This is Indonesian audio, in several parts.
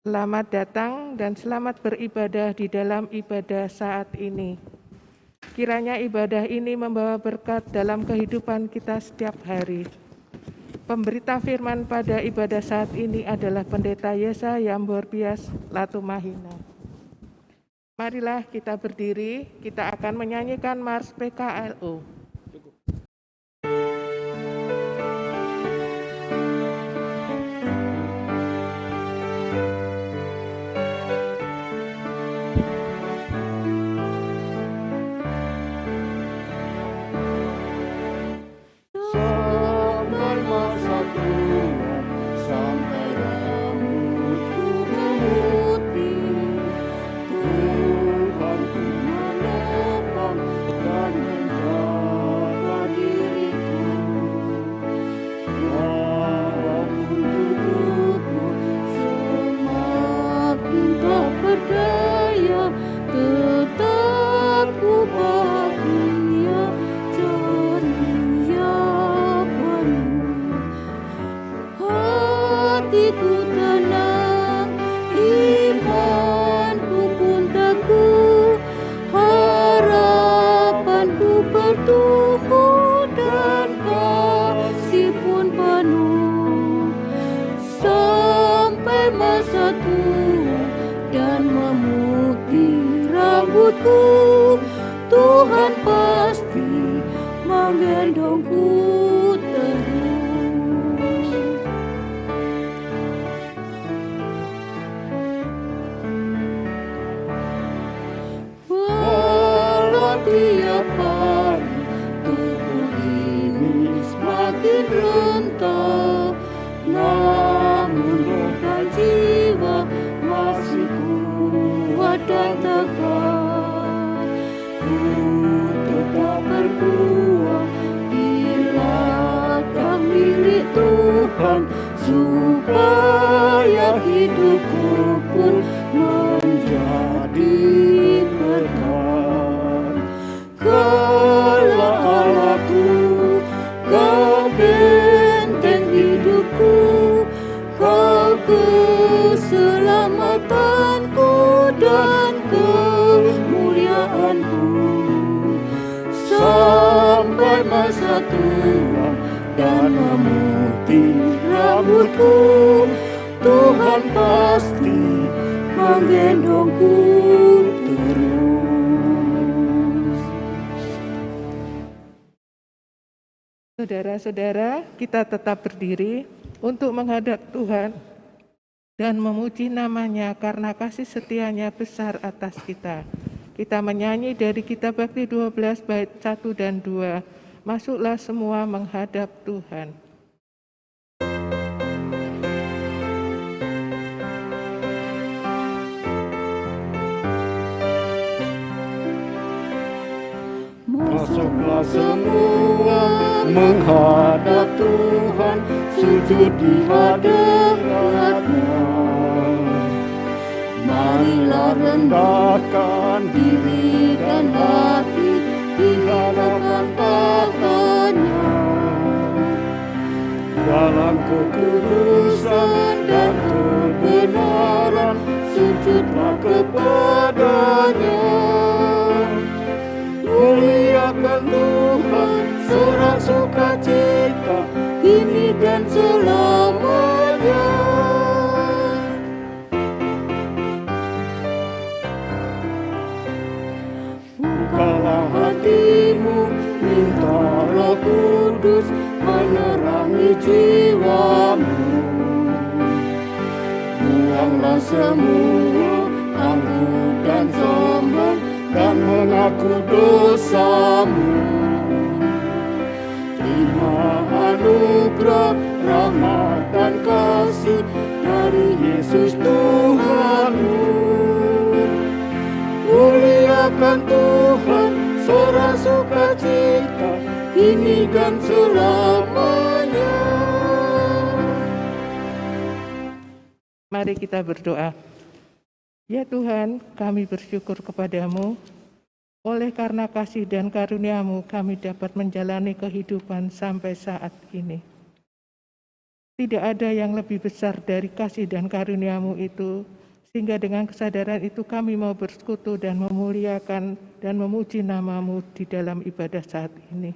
Selamat datang dan selamat beribadah di dalam ibadah saat ini. Kiranya ibadah ini membawa berkat dalam kehidupan kita setiap hari. Pemberita firman pada ibadah saat ini adalah Pendeta Yesa Yamborbias Latumahina. Marilah kita berdiri, kita akan menyanyikan Mars PKLU. Tuhan pasti menggendongku terus. Walau tiap hari tubuh ini semakin rentah, namun roda jiwa masih kuat dan tegar. Tetap berbuah di ladang milik Tuhan, supaya hidupku pun menjadi berkat. Kaulah Allahku, Kau benteng hidupku, Kau keselamatanku dan kemuliaanku. Sampai masa tua dan memutih rambutku, Tuhan pasti menggendongku terus. Saudara-saudara, kita tetap berdiri untuk menghadap Tuhan dan memuji namanya karena kasih setianya besar atas kita. Kita menyanyi dari Kitab Bakti 12 bait 1 dan 2. Masuklah semua menghadap Tuhan. Masuklah semua menghadap Tuhan, sujud di hadirat-Nya. Marilah rendahkan diri dan hati di hadapan tahtanya. Dalam kekudusan dan kebenaran, sujudlah kepadanya. Muliakan Tuhan, sorak sukacita, ini dan selamanya. Bukalah hatimu, minta Roh Kudus menerangi jiwamu. Buanglah semua angkuh dan sombong dan mengaku dosamu. Terima anugerah, rahmat dan kasih dari Yesus Tuhanmu. Muliakan Tuhan, sorak sukacita, ini dan selamanya. Mari kita berdoa. Ya Tuhan, kami bersyukur kepadamu. Oleh karena kasih dan karunia-Mu, kami dapat menjalani kehidupan sampai saat ini. Tidak ada yang lebih besar dari kasih dan karunia-Mu itu, sehingga dengan kesadaran itu kami mau bersekutu dan memuliakan dan memuji nama-Mu di dalam ibadah saat ini.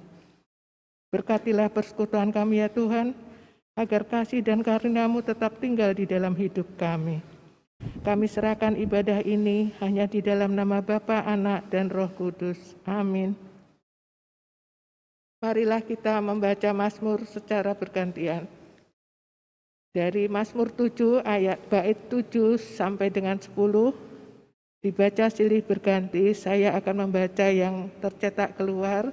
Berkatilah persekutuan kami ya Tuhan, agar kasih dan karunia-Mu tetap tinggal di dalam hidup kami. Kami serahkan ibadah ini hanya di dalam nama Bapa, Anak, dan Roh Kudus. Amin. Marilah kita membaca Mazmur secara bergantian. Dari Mazmur 7 ayat bait 7 sampai dengan 10 dibaca silih berganti. Saya akan membaca yang tercetak keluar,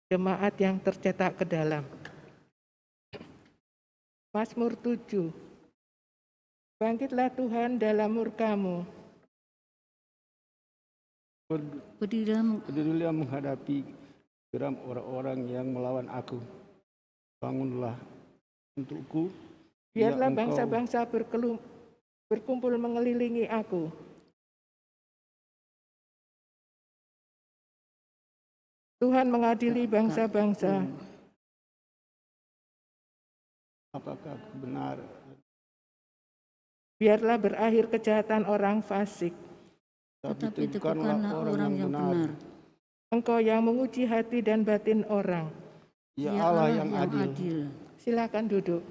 jemaat yang tercetak ke dalam. Mazmur 7. Bangkitlah Tuhan dalam murka-Mu. Berdirilah menghadapi geram orang-orang yang melawan aku. Bangunlah untukku. Biarlah bangsa-bangsa berkumpul mengelilingi aku. Tuhan mengadili bangsa-bangsa. Apakah benar? Biarlah berakhir kejahatan orang fasik. Tetapi teguhkanlah orang yang benar. Engkau yang menguji hati dan batin orang. Ya Allah yang adil. Silakan duduk.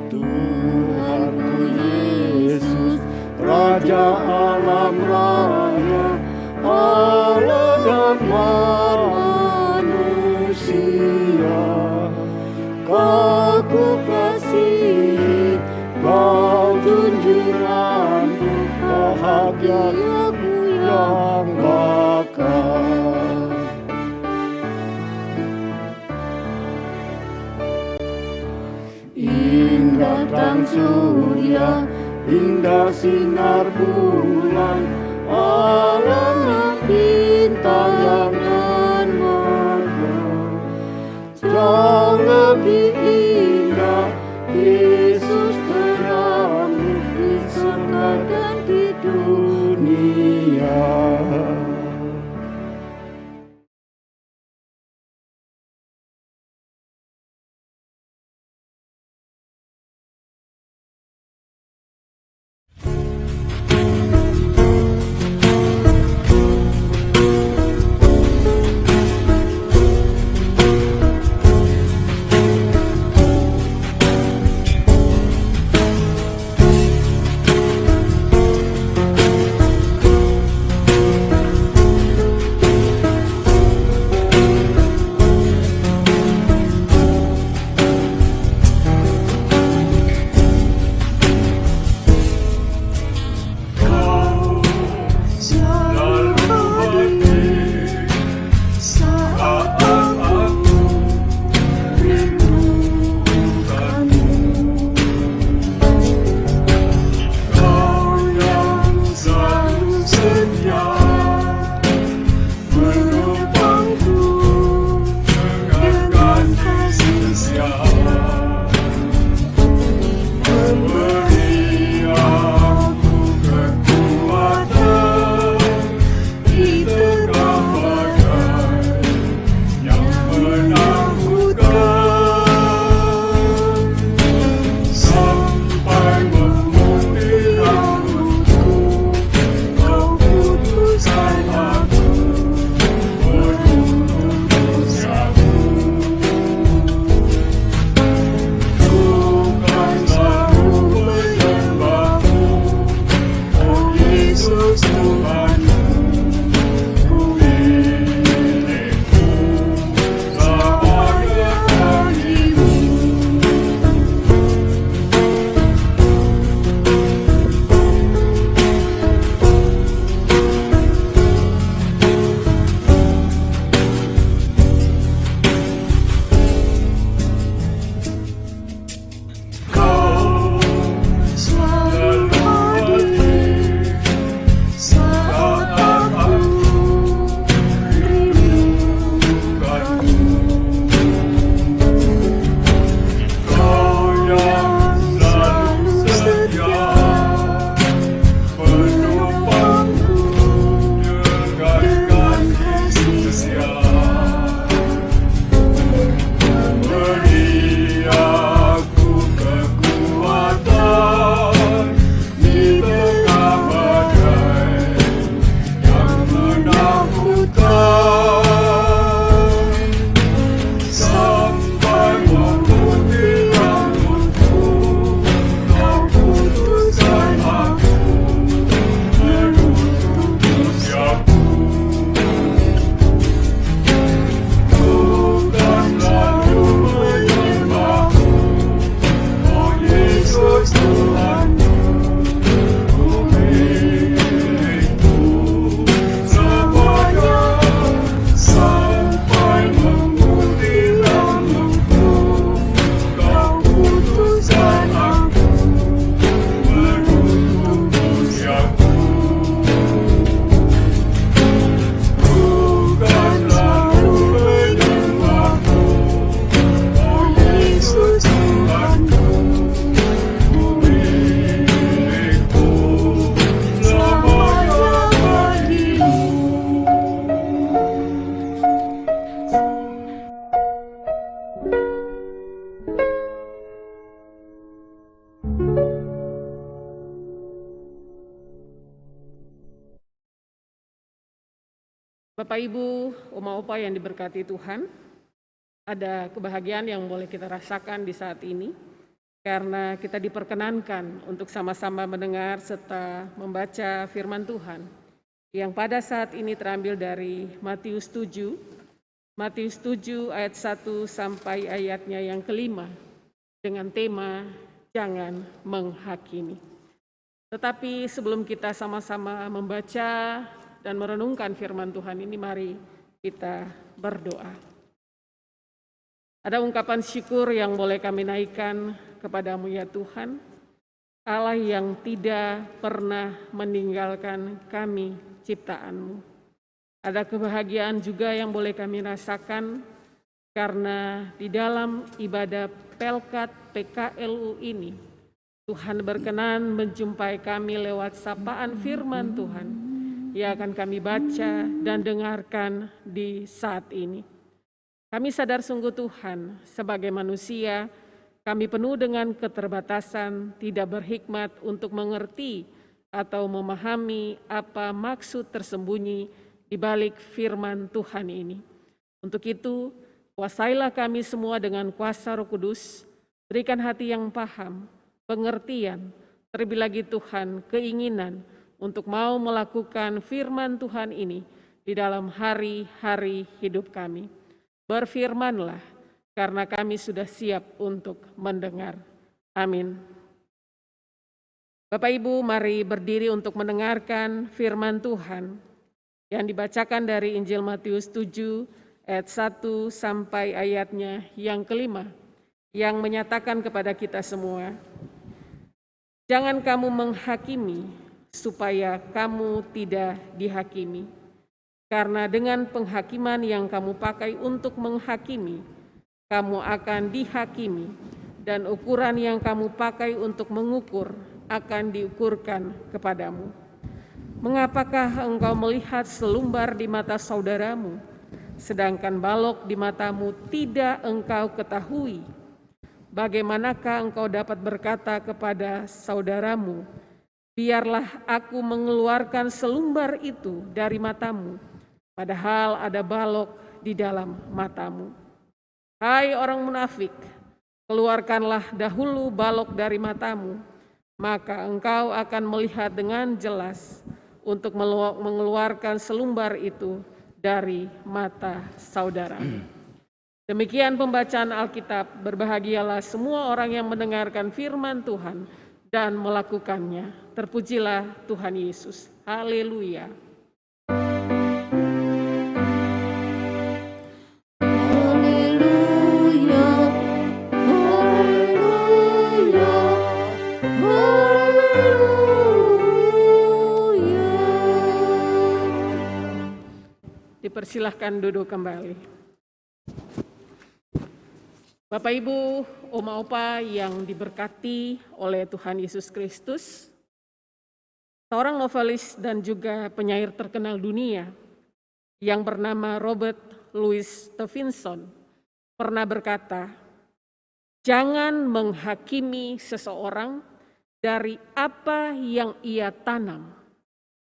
Tuhanku Yesus, Raja alam raya, Allah dan manusia. Kau ku kasihi, Kau junjunganku, bahagiaku yang bakal. Indah terang surya, indah sinar bulan, alam yang bintang yang menerang. Jauh lebih indah Yesus terangmu di surga dan di dunia. Bapak Ibu, Oma Opa yang diberkati Tuhan, ada kebahagiaan yang boleh kita rasakan di saat ini karena kita diperkenankan untuk sama-sama mendengar serta membaca firman Tuhan yang pada saat ini terambil dari Matius 7 ayat 1 sampai ayatnya yang kelima dengan tema jangan menghakimi. Tetapi sebelum kita sama-sama membaca dan merenungkan firman Tuhan ini, mari kita berdoa. Ada ungkapan syukur yang boleh kami naikkan kepadamu ya Tuhan, Allah yang tidak pernah meninggalkan kami ciptaanmu. Ada kebahagiaan juga yang boleh kami rasakan karena di dalam ibadah Pelkat PKLU ini, Tuhan berkenan menjumpai kami lewat sapaan firman Tuhan yang akan kami baca dan dengarkan di saat ini. Kami sadar sungguh Tuhan, sebagai manusia, kami penuh dengan keterbatasan, tidak berhikmat untuk mengerti atau memahami apa maksud tersembunyi di balik firman Tuhan ini. Untuk itu, kuasailah kami semua dengan kuasa Roh Kudus, berikan hati yang paham, pengertian, terlebih lagi Tuhan, keinginan untuk mau melakukan firman Tuhan ini di dalam hari-hari hidup kami. Berfirmanlah, karena kami sudah siap untuk mendengar. Amin. Bapak Ibu, mari berdiri untuk mendengarkan firman Tuhan yang dibacakan dari Injil Matius 7 ayat 1 sampai ayatnya yang kelima, yang menyatakan kepada kita semua, jangan kamu menghakimi, supaya kamu tidak dihakimi. Karena dengan penghakiman yang kamu pakai untuk menghakimi, kamu akan dihakimi, dan ukuran yang kamu pakai untuk mengukur akan diukurkan kepadamu. Mengapakah engkau melihat selumbar di mata saudaramu, sedangkan balok di matamu tidak engkau ketahui? Bagaimanakah engkau dapat berkata kepada saudaramu, biarlah aku mengeluarkan selumbar itu dari matamu, padahal ada balok di dalam matamu. Hai orang munafik, keluarkanlah dahulu balok dari matamu, maka engkau akan melihat dengan jelas untuk mengeluarkan selumbar itu dari mata saudara. Demikian pembacaan Alkitab. Berbahagialah semua orang yang mendengarkan firman Tuhan dan melakukannya. Terpujilah Tuhan Yesus. Haleluya. Haleluya, haleluya, haleluya. Dipersilahkan duduk kembali. Bapak Ibu, Oma Opa yang diberkati oleh Tuhan Yesus Kristus, seorang novelis dan juga penyair terkenal dunia yang bernama Robert Louis Stevenson pernah berkata, jangan menghakimi seseorang dari apa yang ia tanam,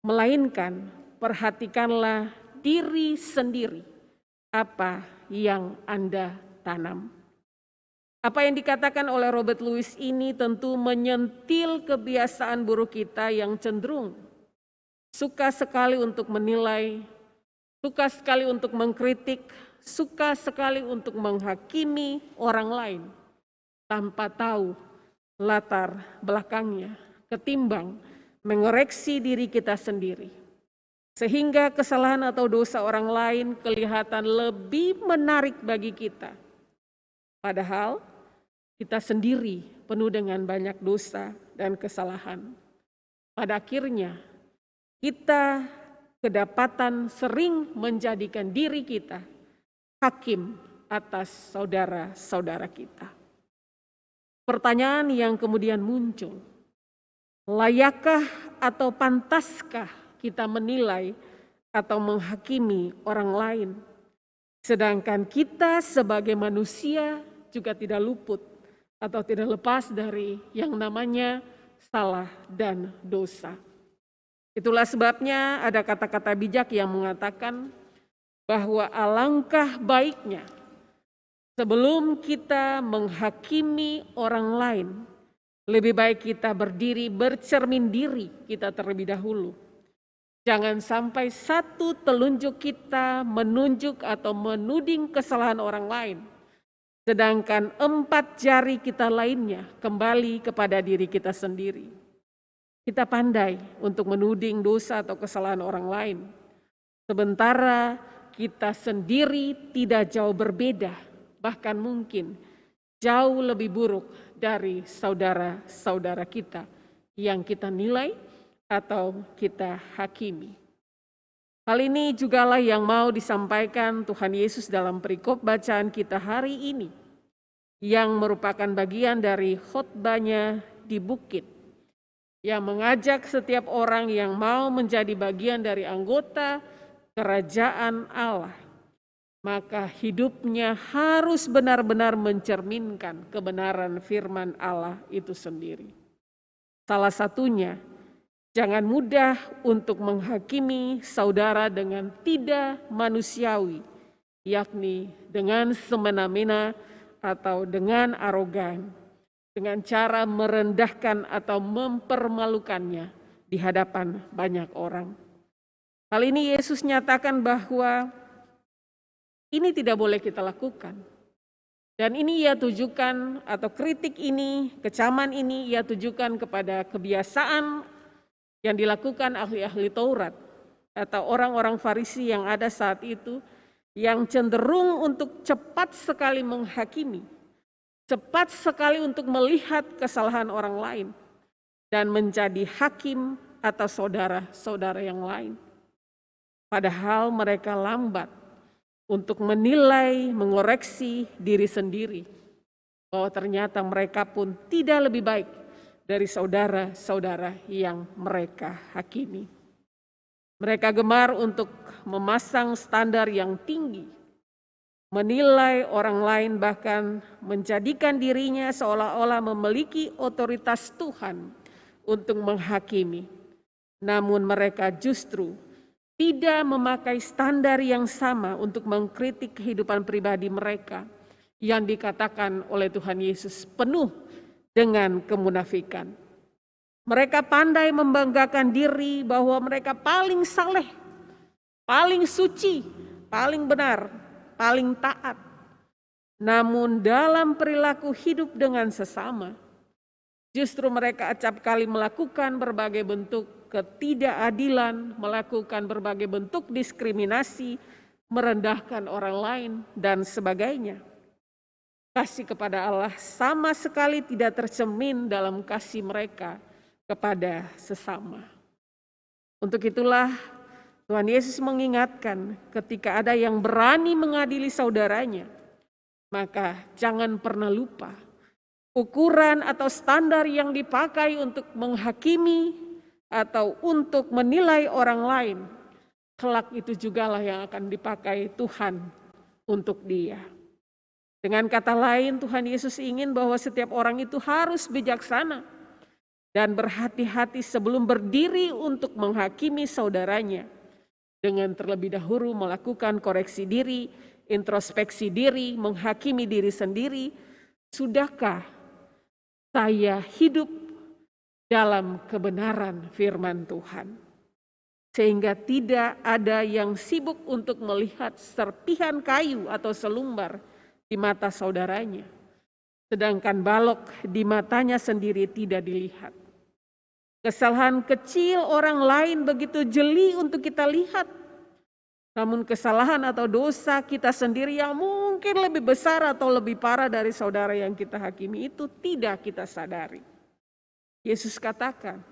melainkan perhatikanlah diri sendiri apa yang Anda tanam. Apa yang dikatakan oleh Robert Louis ini tentu menyentil kebiasaan buruk kita yang cenderung suka sekali untuk menilai, suka sekali untuk mengkritik, suka sekali untuk menghakimi orang lain tanpa tahu latar belakangnya, ketimbang mengoreksi diri kita sendiri. Sehingga kesalahan atau dosa orang lain kelihatan lebih menarik bagi kita. Padahal kita sendiri penuh dengan banyak dosa dan kesalahan. Pada akhirnya kita kedapatan sering menjadikan diri kita hakim atas saudara-saudara kita. Pertanyaan yang kemudian muncul, layakkah atau pantaskah kita menilai atau menghakimi orang lain, sedangkan kita sebagai manusia juga tidak luput atau tidak lepas dari yang namanya salah dan dosa. Itulah sebabnya ada kata-kata bijak yang mengatakan bahwa alangkah baiknya sebelum kita menghakimi orang lain, lebih baik kita berdiri bercermin diri kita terlebih dahulu. Jangan sampai satu telunjuk kita menunjuk atau menuding kesalahan orang lain, sedangkan 4 jari kita lainnya kembali kepada diri kita sendiri. Kita pandai untuk menuding dosa atau kesalahan orang lain, sementara kita sendiri tidak jauh berbeda, bahkan mungkin jauh lebih buruk dari saudara-saudara kita yang kita nilai atau kita hakimi. Hal ini jugalah yang mau disampaikan Tuhan Yesus dalam perikop bacaan kita hari ini, yang merupakan bagian dari khotbahnya di bukit, yang mengajak setiap orang yang mau menjadi bagian dari anggota kerajaan Allah, maka hidupnya harus benar-benar mencerminkan kebenaran firman Allah itu sendiri. Salah satunya, jangan mudah untuk menghakimi saudara dengan tidak manusiawi, yakni dengan semena-mena atau dengan arogan, dengan cara merendahkan atau mempermalukannya di hadapan banyak orang. Hal ini Yesus nyatakan bahwa ini tidak boleh kita lakukan. Dan ini ia tujukan, atau kritik ini, kecaman ini ia tujukan kepada kebiasaan yang dilakukan ahli-ahli Taurat atau orang-orang Farisi yang ada saat itu, yang cenderung untuk cepat sekali menghakimi, cepat sekali untuk melihat kesalahan orang lain, dan menjadi hakim atau saudara-saudara yang lain. Padahal mereka lambat untuk menilai, mengoreksi diri sendiri, bahwa ternyata mereka pun tidak lebih baik dari saudara-saudara yang mereka hakimi. Mereka gemar untuk memasang standar yang tinggi, menilai orang lain, bahkan menjadikan dirinya seolah-olah memiliki otoritas Tuhan untuk menghakimi. Namun mereka justru tidak memakai standar yang sama untuk mengkritik kehidupan pribadi mereka yang dikatakan oleh Tuhan Yesus penuh dengan kemunafikan. Mereka pandai membanggakan diri bahwa mereka paling saleh, paling suci, paling benar, paling taat. Namun dalam perilaku hidup dengan sesama, justru mereka acap kali melakukan berbagai bentuk ketidakadilan, melakukan berbagai bentuk diskriminasi, merendahkan orang lain, dan sebagainya. Kasih kepada Allah sama sekali tidak tercermin dalam kasih mereka kepada sesama. Untuk itulah Tuhan Yesus mengingatkan, ketika ada yang berani mengadili saudaranya, maka jangan pernah lupa ukuran atau standar yang dipakai untuk menghakimi atau untuk menilai orang lain, kelak itu jugalah yang akan dipakai Tuhan untuk dia. Dengan kata lain, Tuhan Yesus ingin bahwa setiap orang itu harus bijaksana dan berhati-hati sebelum berdiri untuk menghakimi saudaranya, dengan terlebih dahulu melakukan koreksi diri, introspeksi diri, menghakimi diri sendiri. Sudahkah saya hidup dalam kebenaran firman Tuhan, sehingga tidak ada yang sibuk untuk melihat serpihan kayu atau selumbar di mata saudaranya, sedangkan balok di matanya sendiri tidak dilihat. Kesalahan kecil orang lain begitu jeli untuk kita lihat, namun kesalahan atau dosa kita sendiri yang mungkin lebih besar atau lebih parah dari saudara yang kita hakimi itu tidak kita sadari. Yesus katakan,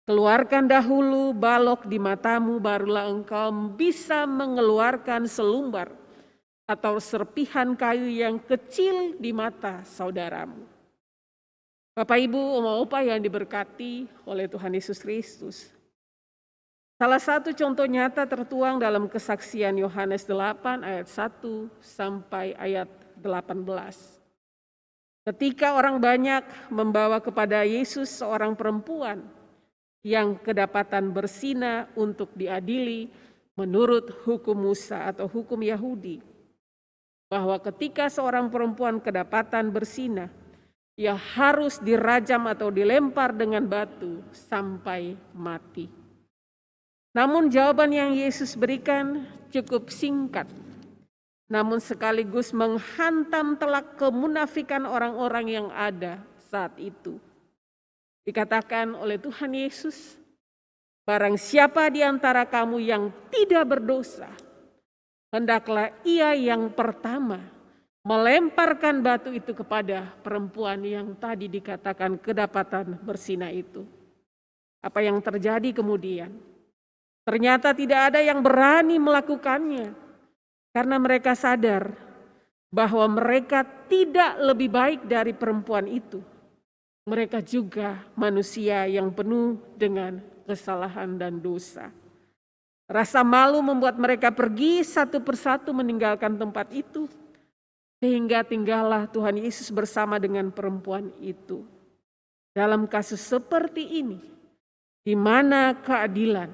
keluarkan dahulu balok di matamu, barulah engkau bisa mengeluarkan selumbar atau serpihan kayu yang kecil di mata saudaramu. Bapak, Ibu, Oma, Opa yang diberkati oleh Tuhan Yesus Kristus. Salah satu contoh nyata tertuang dalam kesaksian Yohanes 8 ayat 1 sampai ayat 18. Ketika orang banyak membawa kepada Yesus seorang perempuan yang kedapatan berzina untuk diadili, menurut hukum Musa atau hukum Yahudi, bahwa ketika seorang perempuan kedapatan berzina, ia harus dirajam atau dilempar dengan batu sampai mati. Namun jawaban yang Yesus berikan cukup singkat, namun sekaligus menghantam telak kemunafikan orang-orang yang ada saat itu. Dikatakan oleh Tuhan Yesus, barang siapa di antara kamu yang tidak berdosa, hendaklah ia yang pertama melemparkan batu itu kepada perempuan yang tadi dikatakan kedapatan berzina itu. Apa yang terjadi kemudian? Ternyata tidak ada yang berani melakukannya karena mereka sadar bahwa mereka tidak lebih baik dari perempuan itu. Mereka juga manusia yang penuh dengan kesalahan dan dosa. Rasa malu membuat mereka pergi satu persatu meninggalkan tempat itu, sehingga tinggallah Tuhan Yesus bersama dengan perempuan itu. Dalam kasus seperti ini, di mana keadilan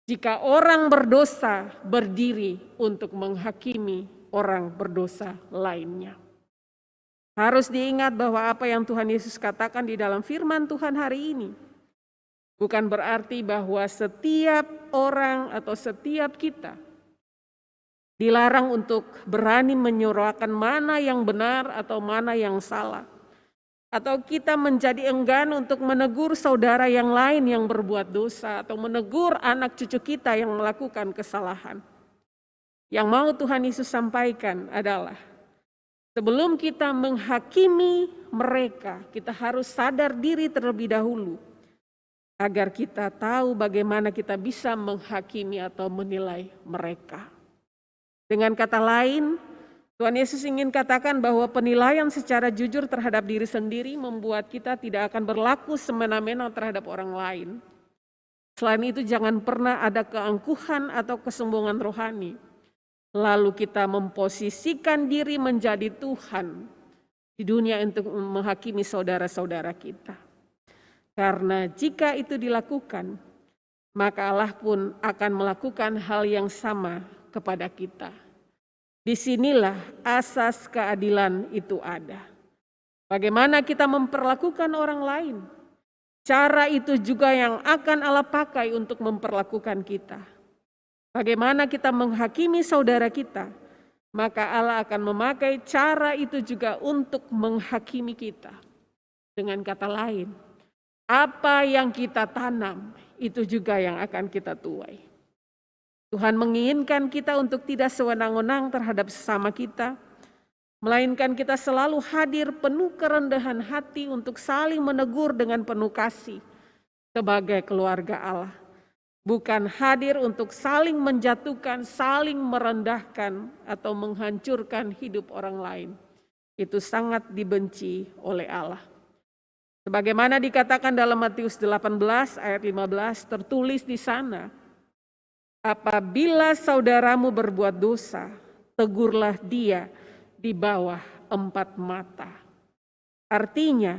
jika orang berdosa berdiri untuk menghakimi orang berdosa lainnya? Harus diingat bahwa apa yang Tuhan Yesus katakan di dalam firman Tuhan hari ini bukan berarti bahwa setiap orang atau setiap kita dilarang untuk berani menyuarakan mana yang benar atau mana yang salah. Atau kita menjadi enggan untuk menegur saudara yang lain yang berbuat dosa, atau menegur anak cucu kita yang melakukan kesalahan. Yang mau Tuhan Yesus sampaikan adalah, sebelum kita menghakimi mereka, kita harus sadar diri terlebih dahulu, agar kita tahu bagaimana kita bisa menghakimi atau menilai mereka. Dengan kata lain, Tuhan Yesus ingin katakan bahwa penilaian secara jujur terhadap diri sendiri membuat kita tidak akan berlaku semena-mena terhadap orang lain. Selain itu, jangan pernah ada keangkuhan atau kesombongan rohani, lalu kita memposisikan diri menjadi Tuhan di dunia untuk menghakimi saudara-saudara kita. Karena jika itu dilakukan, maka Allah pun akan melakukan hal yang sama kepada kita. Disinilah asas keadilan itu ada. Bagaimana kita memperlakukan orang lain, cara itu juga yang akan Allah pakai untuk memperlakukan kita. Bagaimana kita menghakimi saudara kita, maka Allah akan memakai cara itu juga untuk menghakimi kita. Dengan kata lain, apa yang kita tanam, itu juga yang akan kita tuai. Tuhan menginginkan kita untuk tidak sewenang-wenang terhadap sesama kita, melainkan kita selalu hadir penuh kerendahan hati untuk saling menegur dengan penuh kasih sebagai keluarga Allah. Bukan hadir untuk saling menjatuhkan, saling merendahkan, atau menghancurkan hidup orang lain. Itu sangat dibenci oleh Allah. Sebagaimana dikatakan dalam Matius 18 ayat 15, tertulis di sana, apabila saudaramu berbuat dosa, tegurlah dia di bawah 4 mata. Artinya,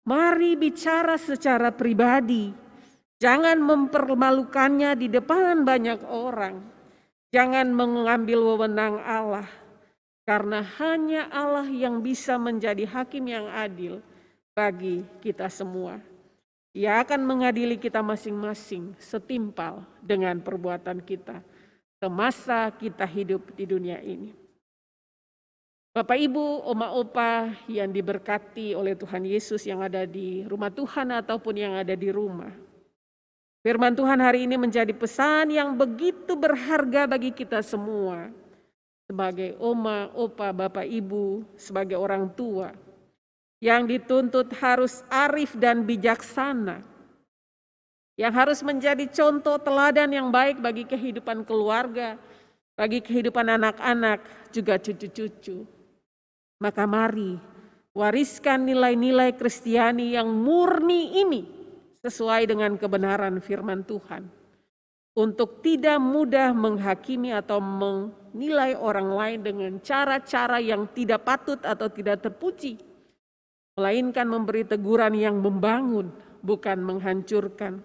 mari bicara secara pribadi. Jangan mempermalukannya di depan banyak orang. Jangan mengambil wewenang Allah. Karena hanya Allah yang bisa menjadi hakim yang adil bagi kita semua. Ia akan mengadili kita masing-masing setimpal dengan perbuatan kita semasa kita hidup di dunia ini. Bapak, Ibu, Oma, Opa yang diberkati oleh Tuhan Yesus yang ada di rumah Tuhan ataupun yang ada di rumah. Firman Tuhan hari ini menjadi pesan yang begitu berharga bagi kita semua. Sebagai Oma, Opa, Bapak, Ibu, sebagai orang tua. Yang dituntut harus arif dan bijaksana, yang harus menjadi contoh teladan yang baik bagi kehidupan keluarga, bagi kehidupan anak-anak, juga cucu-cucu. Maka mari wariskan nilai-nilai Kristiani yang murni ini sesuai dengan kebenaran firman Tuhan, untuk tidak mudah menghakimi atau menilai orang lain dengan cara-cara yang tidak patut atau tidak terpuji, melainkan memberi teguran yang membangun, bukan menghancurkan.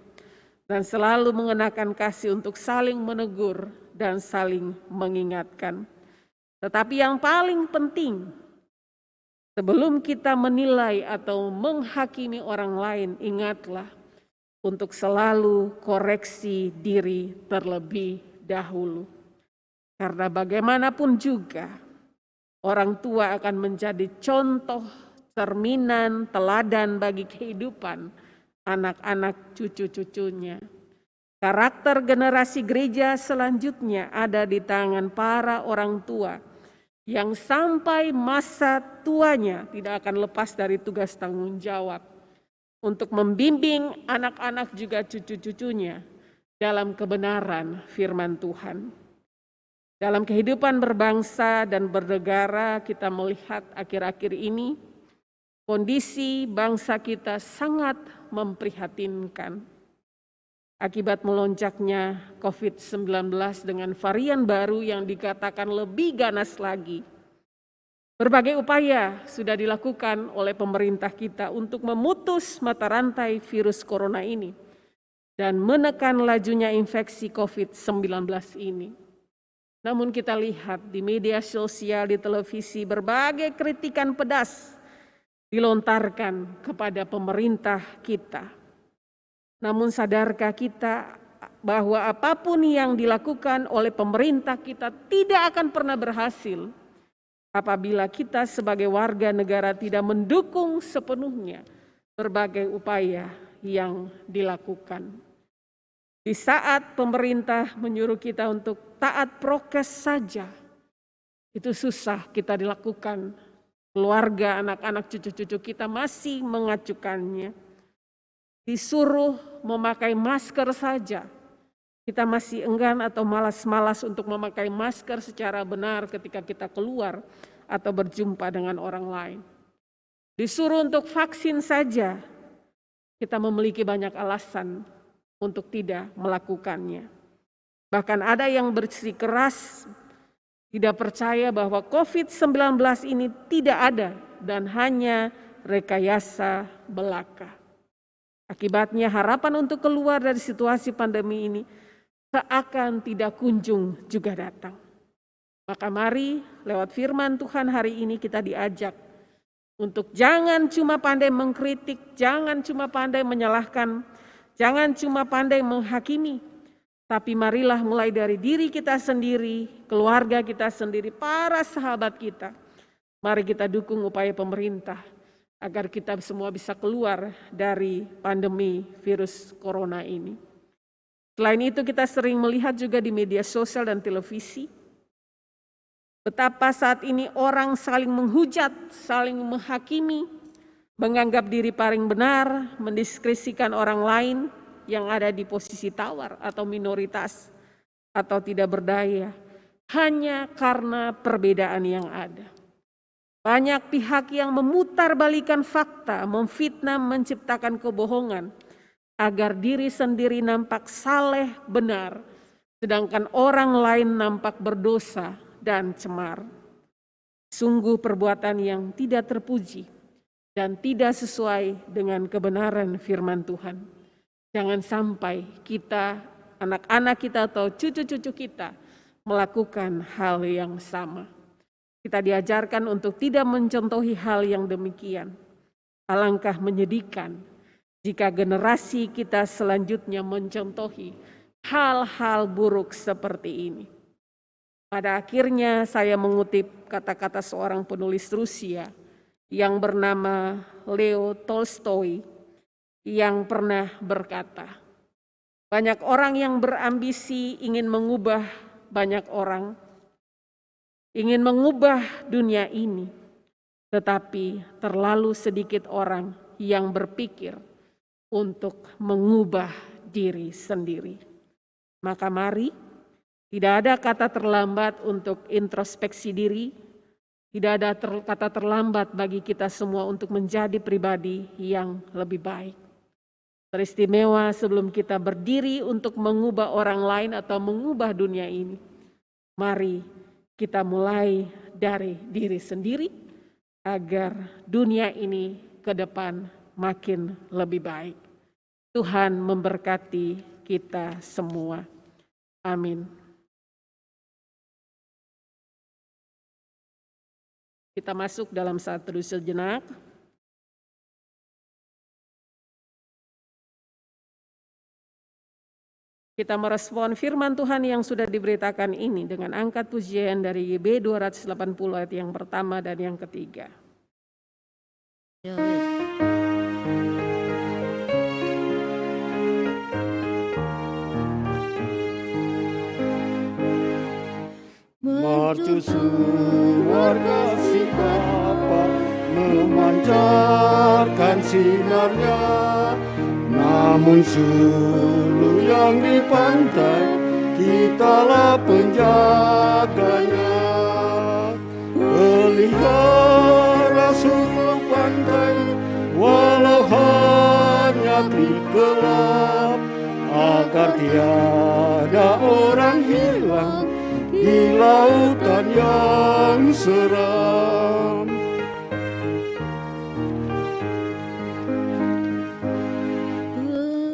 dan selalu mengenakan kasih untuk saling menegur dan saling mengingatkan. Tetapi yang paling penting, sebelum kita menilai atau menghakimi orang lain, ingatlah untuk selalu koreksi diri terlebih dahulu. Karena bagaimanapun juga, orang tua akan menjadi contoh, cerminan, teladan bagi kehidupan anak-anak cucu-cucunya. Karakter generasi gereja selanjutnya ada di tangan para orang tua yang sampai masa tuanya tidak akan lepas dari tugas tanggung jawab untuk membimbing anak-anak juga cucu-cucunya dalam kebenaran firman Tuhan. Dalam kehidupan berbangsa dan bernegara, kita melihat akhir-akhir ini kondisi bangsa kita sangat memprihatinkan. Akibat melonjaknya COVID-19 dengan varian baru yang dikatakan lebih ganas lagi. Berbagai upaya sudah dilakukan oleh pemerintah kita untuk memutus mata rantai virus corona ini dan menekan lajunya infeksi COVID-19 ini. Namun kita lihat di media sosial, di televisi, berbagai kritikan pedas dilontarkan kepada pemerintah kita. Namun sadarkah kita bahwa apapun yang dilakukan oleh pemerintah kita tidak akan pernah berhasil apabila kita sebagai warga negara tidak mendukung sepenuhnya berbagai upaya yang dilakukan. Di saat pemerintah menyuruh kita untuk taat prokes saja, itu susah kita dilakukan. Keluarga, anak-anak, cucu-cucu kita masih mengacukannya. Disuruh memakai masker saja, kita masih enggan atau malas-malas untuk memakai masker secara benar ketika kita keluar atau berjumpa dengan orang lain. Disuruh untuk vaksin saja, kita memiliki banyak alasan untuk tidak melakukannya. Bahkan ada yang bersikeras tidak percaya bahwa COVID-19 ini tidak ada dan hanya rekayasa belaka. Akibatnya harapan untuk keluar dari situasi pandemi ini seakan tidak kunjung juga datang. Maka mari lewat firman Tuhan hari ini kita diajak untuk jangan cuma pandai mengkritik, jangan cuma pandai menyalahkan, jangan cuma pandai menghakimi, tapi marilah mulai dari diri kita sendiri, keluarga kita sendiri, para sahabat kita. Mari kita dukung upaya pemerintah agar kita semua bisa keluar dari pandemi virus corona ini. Selain itu kita sering melihat juga di media sosial dan televisi, betapa saat ini orang saling menghujat, saling menghakimi, menganggap diri paling benar, mendiskresikan orang lain yang ada di posisi tawar atau minoritas atau tidak berdaya hanya karena perbedaan yang ada. Banyak pihak yang memutarbalikkan fakta, memfitnah, menciptakan kebohongan agar diri sendiri nampak saleh benar, sedangkan orang lain nampak berdosa dan cemar. Sungguh perbuatan yang tidak terpuji dan tidak sesuai dengan kebenaran firman Tuhan. Jangan sampai kita, anak-anak kita atau cucu-cucu kita melakukan hal yang sama. Kita diajarkan untuk tidak mencontohi hal yang demikian. Alangkah menyedihkan jika generasi kita selanjutnya mencontohi hal-hal buruk seperti ini. Pada akhirnya saya mengutip kata-kata seorang penulis Rusia yang bernama Leo Tolstoy yang pernah berkata, banyak orang yang berambisi ingin mengubah banyak orang, ingin mengubah dunia ini, tetapi terlalu sedikit orang yang berpikir untuk mengubah diri sendiri. Maka mari, tidak ada kata terlambat untuk introspeksi diri, tidak ada kata terlambat bagi kita semua untuk menjadi pribadi yang lebih baik. Teristimewa sebelum kita berdiri untuk mengubah orang lain atau mengubah dunia ini. Mari kita mulai dari diri sendiri agar dunia ini ke depan makin lebih baik. Tuhan memberkati kita semua. Amin. Kita masuk dalam saat teduh sejenak. Kita merespon firman Tuhan yang sudah diberitakan ini dengan angkat pujian dari YB 280 ayat yang pertama dan yang ketiga. Mercusuar kasih Bapa, memancarkan sinarnya. Namun sulu yang di pantai, kitalah penjaganya. Pelihara sulu pantai, walau hanya di gelap, agar tiada orang hilang di lautan yang seram.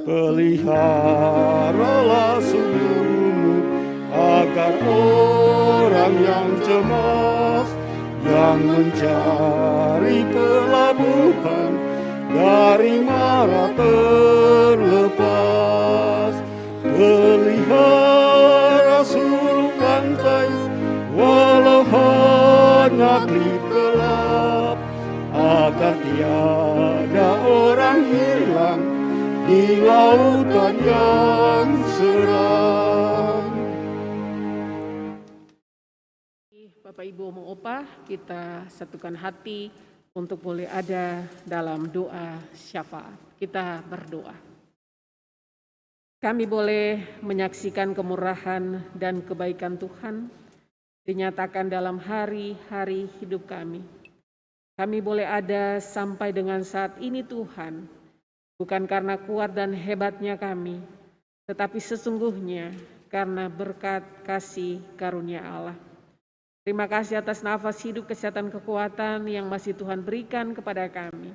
Peliharalah sulumu agar orang yang cemas, yang mencari pelabuhan dari mara terlepas. Pelihara sulu pantai, walau hanya gelap gelap, agar tiada orang hilang di lautan yang seram. Bapak Ibu Om Opa, kita satukan hati untuk boleh ada dalam doa syafaat. Kita berdoa. Kami boleh menyaksikan kemurahan dan kebaikan Tuhan dinyatakan dalam hari-hari hidup kami. Kami boleh ada sampai dengan saat ini Tuhan, bukan karena kuat dan hebatnya kami, tetapi sesungguhnya karena berkat kasih karunia Allah. Terima kasih atas nafas hidup, kesehatan, kekuatan yang masih Tuhan berikan kepada kami.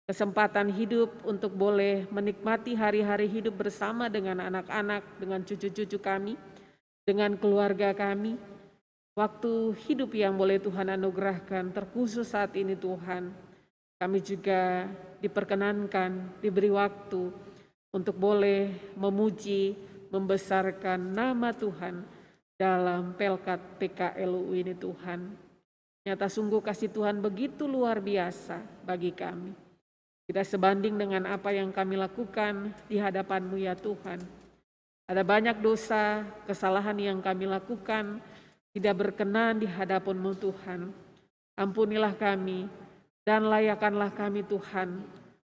Kesempatan hidup untuk boleh menikmati hari-hari hidup bersama dengan anak-anak, dengan cucu-cucu kami, dengan keluarga kami. Waktu hidup yang boleh Tuhan anugerahkan, terkhusus saat ini Tuhan, kami juga diperkenankan, diberi waktu untuk boleh memuji, membesarkan nama Tuhan dalam Pelkat PKLU ini Tuhan. Nyata sungguh kasih Tuhan begitu luar biasa bagi kami. Tidak sebanding dengan apa yang kami lakukan di hadapan-Mu ya Tuhan. Ada banyak dosa, kesalahan yang kami lakukan, tidak berkenan di hadapan-Mu Tuhan. Ampunilah kami dan layakanlah kami Tuhan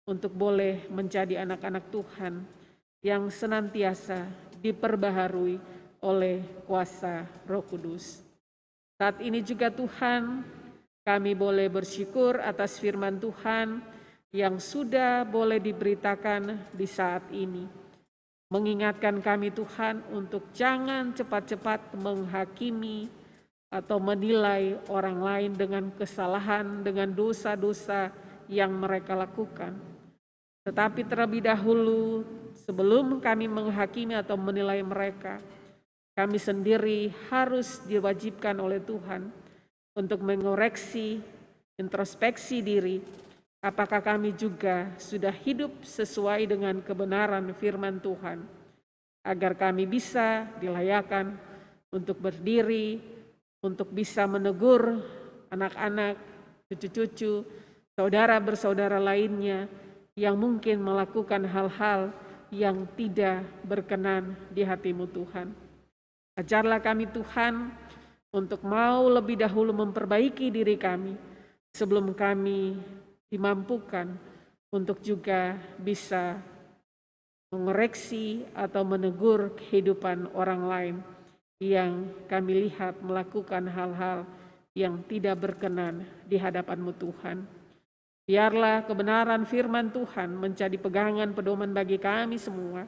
untuk boleh menjadi anak-anak Tuhan yang senantiasa diperbaharui oleh kuasa Roh Kudus. Saat ini juga Tuhan, kami boleh bersyukur atas firman Tuhan yang sudah boleh diberitakan di saat ini. Mengingatkan kami Tuhan untuk jangan cepat-cepat menghakimi atau menilai orang lain dengan kesalahan, dengan dosa-dosa yang mereka lakukan. Tetapi terlebih dahulu sebelum kami menghakimi atau menilai mereka, kami sendiri harus diwajibkan oleh Tuhan untuk mengoreksi, introspeksi diri, apakah kami juga sudah hidup sesuai dengan kebenaran firman Tuhan, agar kami bisa dilayakan untuk berdiri, untuk bisa menegur anak-anak, cucu-cucu, saudara bersaudara lainnya yang mungkin melakukan hal-hal yang tidak berkenan di hati-Mu Tuhan. Ajarlah kami Tuhan untuk mau lebih dahulu memperbaiki diri kami sebelum kami dimampukan untuk juga bisa mengoreksi atau menegur kehidupan orang lain yang kami lihat melakukan hal-hal yang tidak berkenan di hadapan-Mu Tuhan. Biarlah kebenaran firman Tuhan menjadi pegangan pedoman bagi kami semua,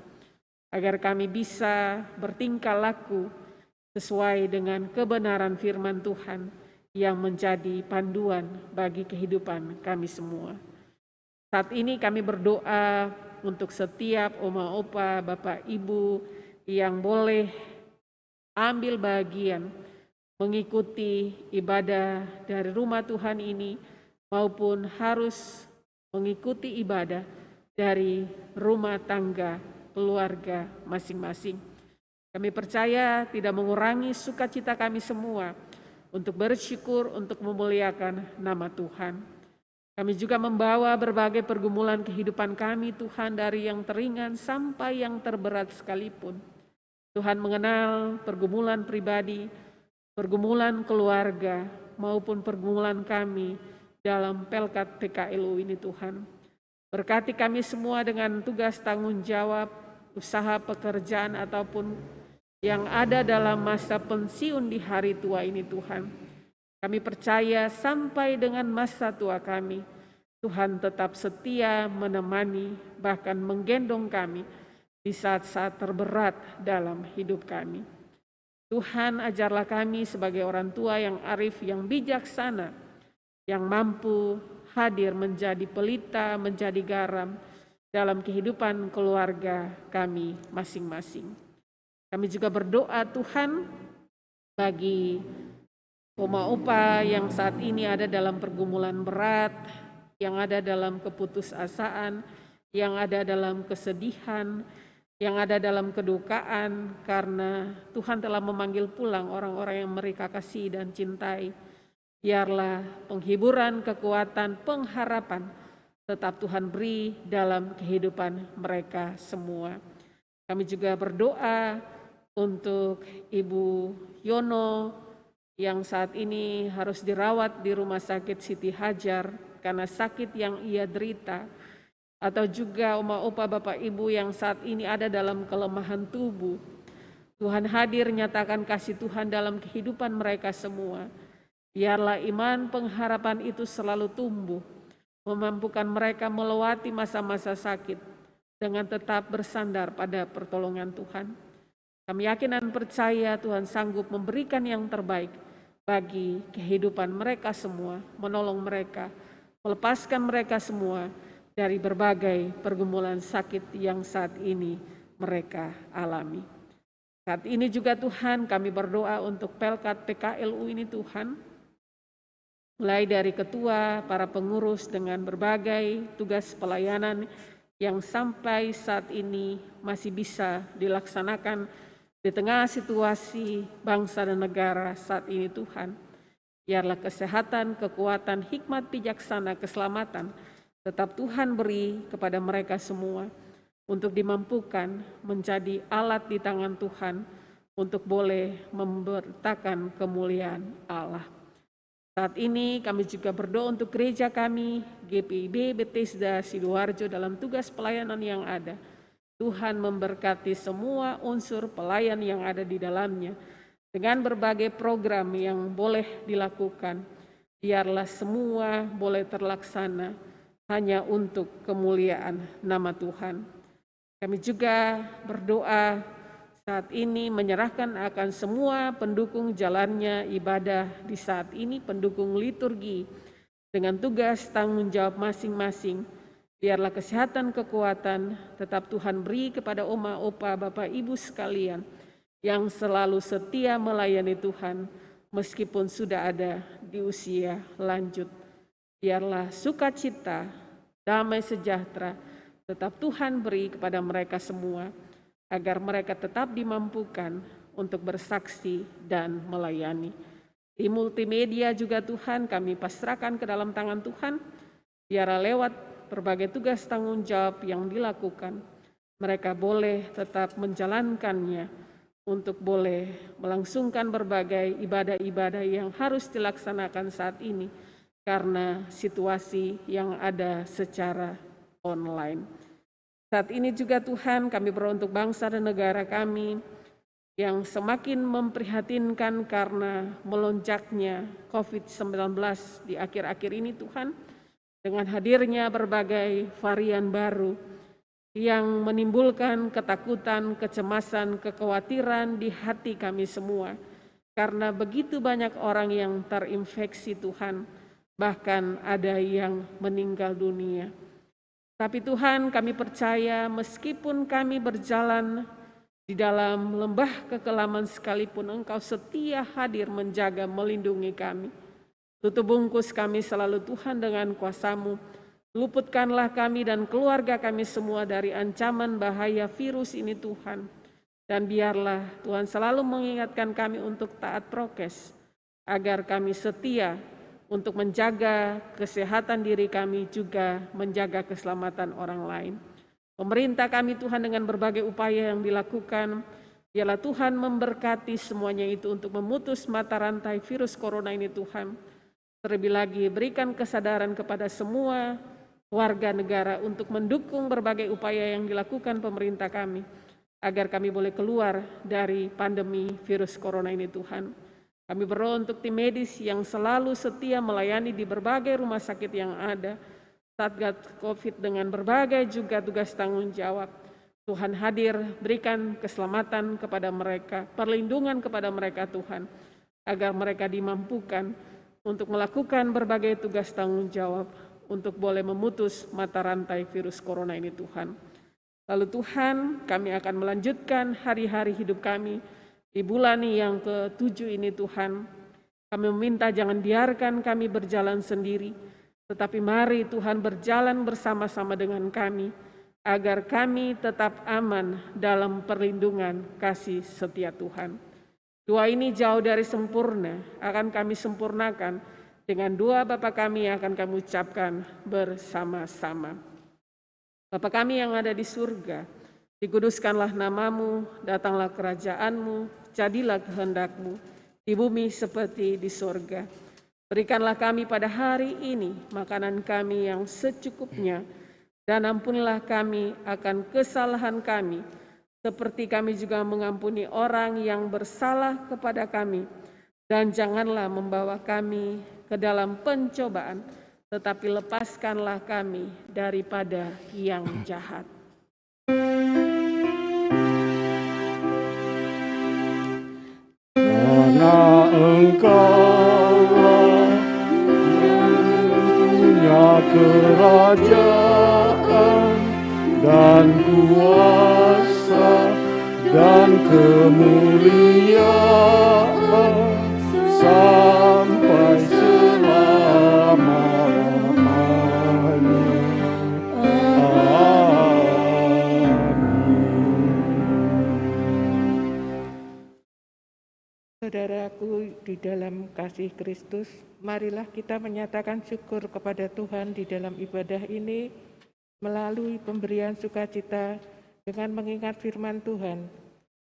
agar kami bisa bertingkah laku sesuai dengan kebenaran firman Tuhan yang menjadi panduan bagi kehidupan kami semua. Saat ini kami berdoa untuk setiap oma opa, bapak ibu yang boleh ambil bagian mengikuti ibadah dari rumah Tuhan ini maupun harus mengikuti ibadah dari rumah tangga keluarga masing-masing. Kami percaya tidak mengurangi sukacita kami semua untuk bersyukur, untuk memuliakan nama Tuhan. Kami juga membawa berbagai pergumulan kehidupan kami Tuhan, dari yang teringan sampai yang terberat sekalipun. Tuhan mengenal pergumulan pribadi, pergumulan keluarga, maupun pergumulan kami dalam Pelkat PKLU ini Tuhan. Berkati kami semua dengan tugas tanggung jawab, usaha pekerjaan ataupun yang ada dalam masa pensiun di hari tua ini Tuhan. Kami percaya sampai dengan masa tua kami, Tuhan tetap setia menemani, bahkan menggendong kami di saat-saat terberat dalam hidup kami. Tuhan, ajarlah kami sebagai orang tua yang arif, yang bijaksana, yang mampu hadir menjadi pelita, menjadi garam dalam kehidupan keluarga kami masing-masing. Kami juga berdoa Tuhan bagi oma opa yang saat ini ada dalam pergumulan berat, yang ada dalam keputusasaan, yang ada dalam kesedihan, yang ada dalam kedukaan karena Tuhan telah memanggil pulang orang-orang yang mereka kasih dan cintai. Biarlah penghiburan, kekuatan, pengharapan tetap Tuhan beri dalam kehidupan mereka semua. Kami juga berdoa untuk Ibu Yono yang saat ini harus dirawat di Rumah Sakit Siti Hajar karena sakit yang ia derita, atau juga oma opa bapak ibu yang saat ini ada dalam kelemahan tubuh. Tuhan hadir, nyatakan kasih Tuhan dalam kehidupan mereka semua. Biarlah iman pengharapan itu selalu tumbuh, memampukan mereka melewati masa-masa sakit dengan tetap bersandar pada pertolongan Tuhan. Kami yakin dan percaya Tuhan sanggup memberikan yang terbaik bagi kehidupan mereka semua, menolong mereka, melepaskan mereka semua dari berbagai pergumulan sakit yang saat ini mereka alami. Saat ini juga Tuhan kami berdoa untuk Pelkat PKLU ini Tuhan, mulai dari ketua, para pengurus dengan berbagai tugas pelayanan yang sampai saat ini masih bisa dilaksanakan di tengah situasi bangsa dan negara saat ini Tuhan. Biarlah kesehatan, kekuatan, hikmat, bijaksana, keselamatan tetap Tuhan beri kepada mereka semua untuk dimampukan menjadi alat di tangan Tuhan untuk boleh memberitakan kemuliaan Allah. Saat ini kami juga berdoa untuk gereja kami, GPIB Bethesda Sidoarjo dalam tugas pelayanan yang ada. Tuhan memberkati semua unsur pelayan yang ada di dalamnya dengan berbagai program yang boleh dilakukan. Biarlah semua boleh terlaksana hanya untuk kemuliaan nama Tuhan. Kami juga berdoa saat ini menyerahkan akan semua pendukung jalannya ibadah di saat ini, pendukung liturgi dengan tugas tanggung jawab masing-masing. Biarlah kesehatan, kekuatan tetap Tuhan beri kepada oma, opa, bapak, ibu sekalian yang selalu setia melayani Tuhan meskipun sudah ada di usia lanjut. Biarlah sukacita, damai sejahtera tetap Tuhan beri kepada mereka semua, agar mereka tetap dimampukan untuk bersaksi dan melayani. Di multimedia juga Tuhan kami pasrahkan ke dalam tangan Tuhan, biarlah lewat berbagai tugas tanggung jawab yang dilakukan, mereka boleh tetap menjalankannya untuk boleh melangsungkan berbagai ibadah-ibadah yang harus dilaksanakan saat ini karena situasi yang ada secara online. Saat ini juga Tuhan kami berdoa untuk bangsa dan negara kami yang semakin memprihatinkan karena melonjaknya COVID-19 di akhir-akhir ini Tuhan, dengan hadirnya berbagai varian baru yang menimbulkan ketakutan, kecemasan, kekhawatiran di hati kami semua. Karena begitu banyak orang yang terinfeksi Tuhan, bahkan ada yang meninggal dunia. Tapi Tuhan, kami percaya meskipun kami berjalan di dalam lembah kekelaman sekalipun, Engkau setia hadir menjaga, melindungi kami. Tutup bungkus kami selalu Tuhan dengan kuasa-Mu. Luputkanlah kami dan keluarga kami semua dari ancaman bahaya virus ini Tuhan. Dan biarlah Tuhan selalu mengingatkan kami untuk taat prokes, agar kami setia untuk menjaga kesehatan diri kami, juga menjaga keselamatan orang lain. Pemerintah kami Tuhan dengan berbagai upaya yang dilakukan, biarlah Tuhan memberkati semuanya itu untuk memutus mata rantai virus corona ini Tuhan. Terlebih lagi berikan kesadaran kepada semua warga negara untuk mendukung berbagai upaya yang dilakukan pemerintah kami, agar kami boleh keluar dari pandemi virus corona ini Tuhan. Kami berdoa untuk tim medis yang selalu setia melayani di berbagai rumah sakit yang ada, Satgas COVID dengan berbagai juga tugas tanggung jawab. Tuhan hadir, berikan keselamatan kepada mereka, perlindungan kepada mereka Tuhan, agar mereka dimampukan untuk melakukan berbagai tugas tanggung jawab, untuk boleh memutus mata rantai virus corona ini Tuhan. Lalu Tuhan, kami akan melanjutkan hari-hari hidup kami di bulan yang ke-7 ini Tuhan. Kami meminta jangan biarkan kami berjalan sendiri, tetapi mari Tuhan berjalan bersama-sama dengan kami, agar kami tetap aman dalam perlindungan kasih setia Tuhan. Doa ini jauh dari sempurna, akan kami sempurnakan dengan doa Bapa kami yang akan kami ucapkan bersama-sama. Bapa kami yang ada di surga, dikuduskanlah namamu, datanglah kerajaan-Mu, jadilah kehendak-Mu, di bumi seperti di surga. Berikanlah kami pada hari ini makanan kami yang secukupnya, dan ampunilah kami akan kesalahan kami, seperti kami juga mengampuni orang yang bersalah kepada kami. Dan janganlah membawa kami ke dalam pencobaan, tetapi lepaskanlah kami daripada yang jahat. Karena Engkaulah punya kerajaan dan kuasa dan kemuliaan sampai selama-lamanya. Saudaraku di dalam kasih Kristus, marilah kita menyatakan syukur kepada Tuhan di dalam ibadah ini melalui pemberian sukacita dengan mengingat firman Tuhan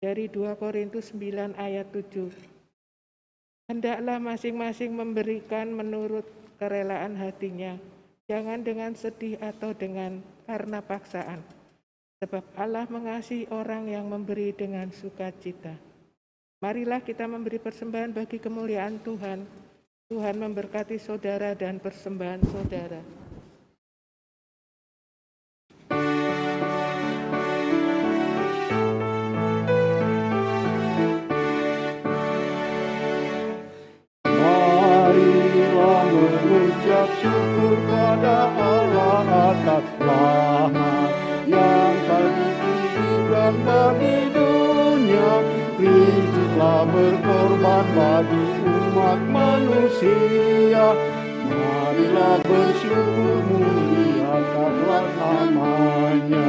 dari 2 Korintus 9 ayat 7. Hendaklah masing-masing memberikan menurut kerelaan hatinya, jangan dengan sedih atau dengan karena paksaan, sebab Allah mengasihi orang yang memberi dengan sukacita. Marilah kita memberi persembahan bagi kemuliaan Tuhan. Tuhan memberkati saudara dan persembahan saudara. Marilah mengucap syukur pada Allah atas rahmat yang kami berikan bagi dunia. Kristus telah berkorban bagi umat manusia. Marilah bersyukur, muliakanlah namanya.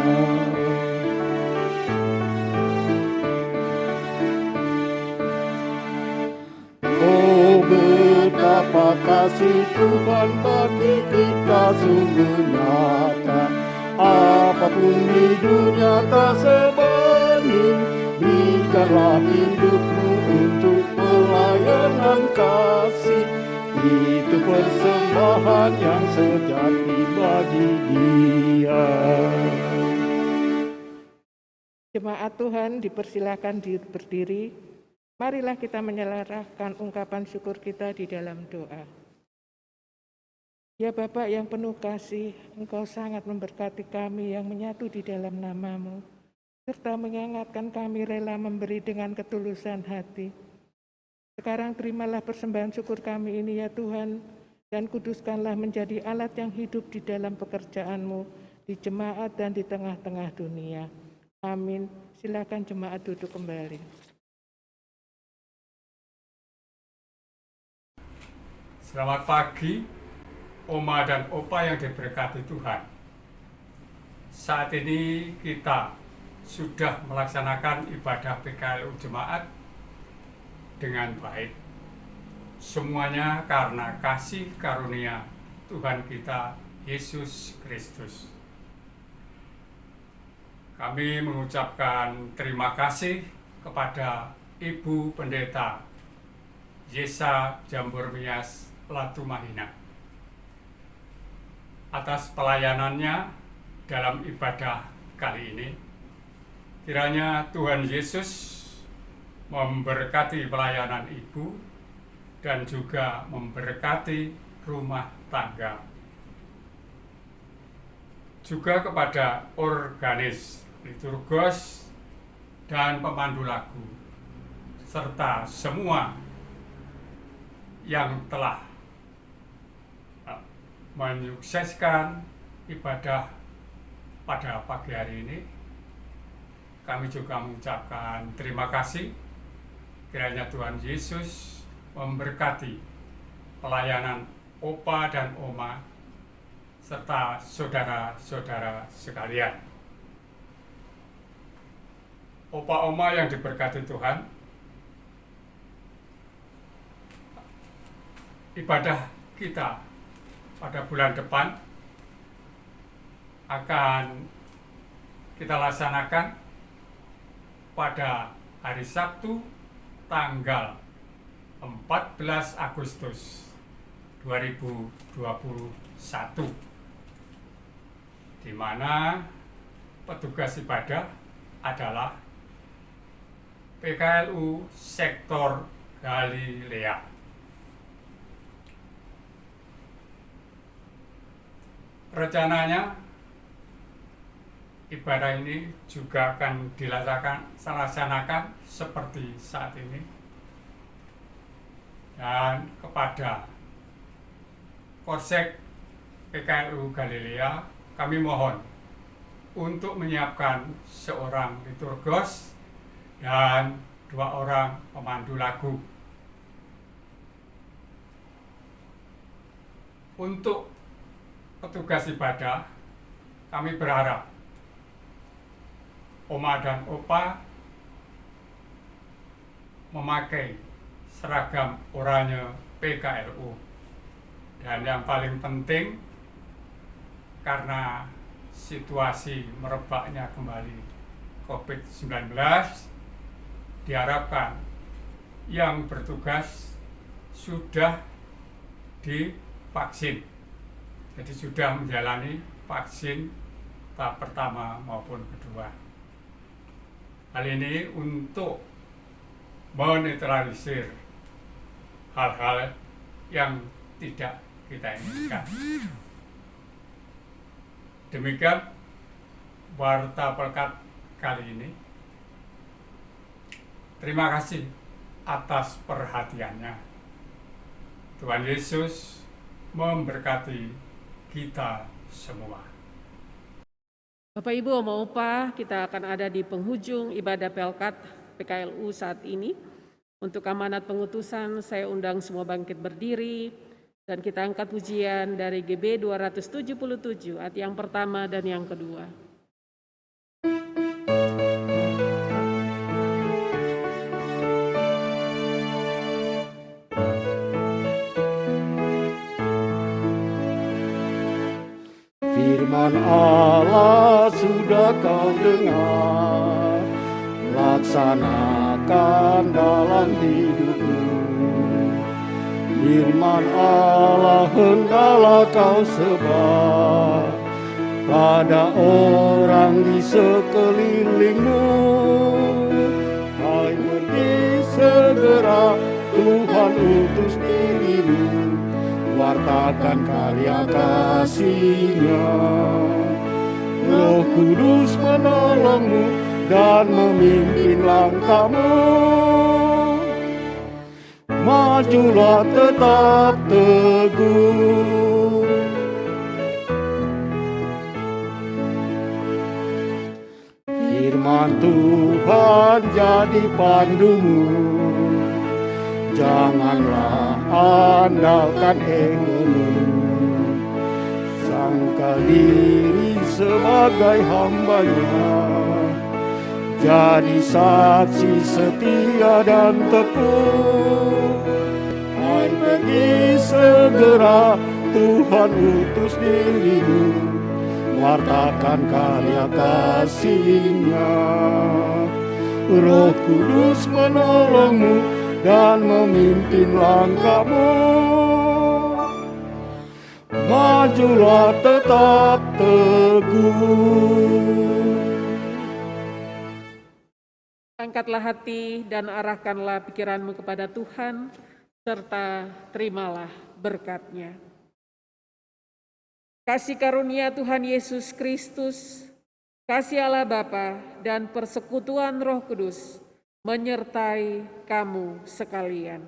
Oh, betapa kasih Tuhan bagi kita sungguh nyata. Apapun di dunia tak sebanding. Berikanlah hidupmu untuk pelayanan kasih. Itu persembahan yang sejati bagi Dia. Jemaat Tuhan dipersilakan berdiri. Marilah kita menyerahkan ungkapan syukur kita di dalam doa. Ya Bapa yang penuh kasih, Engkau sangat memberkati kami yang menyatu di dalam nama-Mu, serta mengingatkan kami rela memberi dengan ketulusan hati. Sekarang terimalah persembahan syukur kami ini ya Tuhan, dan kuduskanlah menjadi alat yang hidup di dalam pekerjaan-Mu di jemaat dan di tengah-tengah dunia. Amin. Silakan jemaat duduk kembali. Selamat pagi, Oma dan Opa yang diberkati Tuhan. Saat ini kita sudah melaksanakan ibadah PKLU Jemaat dengan baik. Semuanya karena kasih karunia Tuhan kita Yesus Kristus. Kami mengucapkan terima kasih kepada Ibu Pendeta Yesa Jamburmias Latumahina atas pelayanannya dalam ibadah kali ini. Kiranya Tuhan Yesus memberkati pelayanan Ibu dan juga memberkati rumah tangga. Juga kepada organis, liturgos, dan pemandu lagu, serta semua yang telah menyukseskan ibadah pada pagi hari ini. Kami juga mengucapkan terima kasih. Kiranya Tuhan Yesus memberkati pelayanan Opa dan Oma serta saudara-saudara sekalian. Opa Oma yang diberkati Tuhan, ibadah kita pada bulan depan akan kita laksanakan pada hari Sabtu tanggal 14 Agustus 2021, di mana petugas ibadah adalah PKLU Sektor Galilea. Rencananya ibadah ini juga akan dilaksanakan seperti saat ini. Dan kepada Korsek PKLU Galilea, kami mohon untuk menyiapkan seorang liturgos dan 2 orang pemandu lagu. Untuk petugas ibadah, kami berharap Oma dan Opa memakai seragam oranye PKLU. Dan yang paling penting, karena situasi merebaknya kembali COVID-19, diharapkan yang bertugas sudah divaksin. Jadi sudah menjalani vaksin tahap pertama maupun kedua. Hal ini untuk menetralisir hal-hal yang tidak kita inginkan. Demikian Warta Pelkat kali ini. Terima kasih atas perhatiannya. Tuhan Yesus memberkati kita semua. Bapak Ibu, Oma Opa, kita akan ada di penghujung ibadah Pelkat PKLU saat ini. Untuk amanat pengutusan, saya undang semua bangkit berdiri dan kita angkat pujian dari GB 277, ayat yang pertama dan yang kedua. Firman Allah sudah kau dengar, laksanakan dalam hidupmu. Firman Allah hendaklah kau sebar pada orang di sekelilingmu. Hai, pergi segera, Tuhan utus dirimu, wartakan karya kasih-Nya. Roh Kudus menolongmu dan memimpin langkahmu. Majulah tetap teguh. Firman Tuhan jadi pandumu. Janganlah andalkan egomu, sangka diri sebagai hambanya. Jadi saksi setia dan tekun. Hai, pergi segera, Tuhan utus dirimu, wartakan karya kasih-Nya. Roh Kudus menolongmu dan memimpin langkahmu. Majulah tetap teguh. Angkatlah hati dan arahkanlah pikiranmu kepada Tuhan, serta terimalah berkat-Nya. Kasih karunia Tuhan Yesus Kristus, kasih Allah Bapa, dan persekutuan Roh Kudus menyertai kamu sekalian.